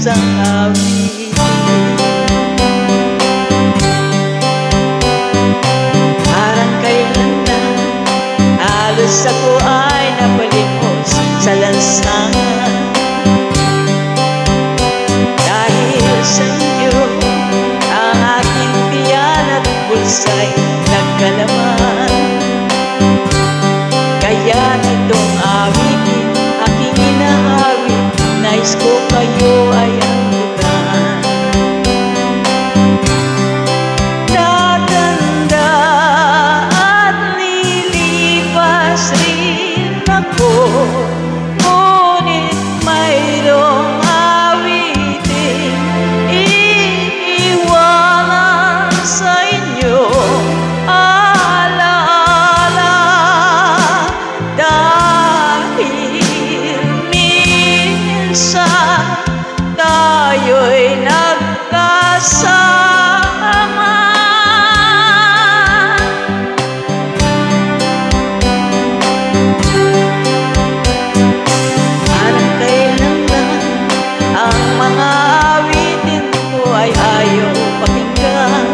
isang awitin. Parang kailan na halos ako ay napalimos sa lansangan. Dahil sa inyo ang aking tiyan at bulsa'y nagkalaman. Kaya itong awitin aking inahawit, nais ko kayo ay anggutan. Tatanda at lilipas rin ako, ngunit mayroong awitin iiwanan sa inyo. Tayo'y nagkasama. Parang kailan lang ang mga awitin ko ay ayaw pakinggan.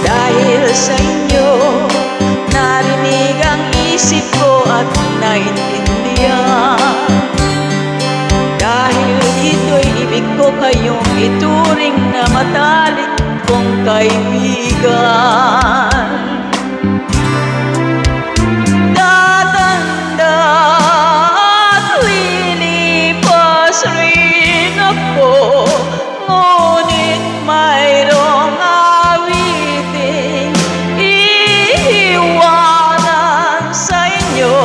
Dahil sa inyo narinig ang isip ko at naintindihan. Dahil dito'y ibig ko kayong ituring na matalik kong kaibigan. Tatanda at lilipas rin ako, ngunit mayroong awitin iiwanan sa inyo.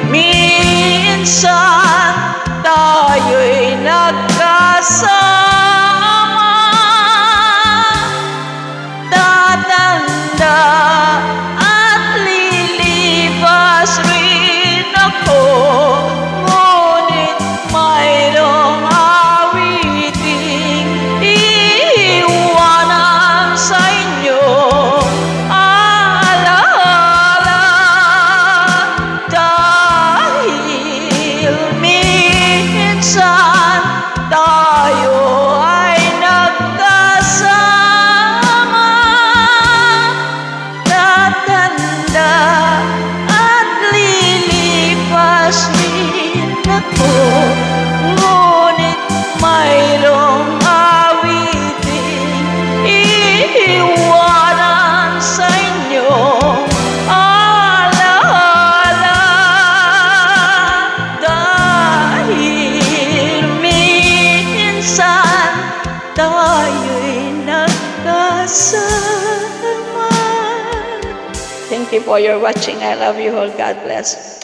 Minsan tayo'y nagkasama. Tatanda at lilipas rin ako, ngunit mayroong awitin iiwanan sa inyo. Tayo ay nagkasama. Tatanda at lilipas rin ako, ngunit mayroong awitin iiwanan sa inyo. Tayo'y nagkasama. Thank you for your watching. I love you all. God bless.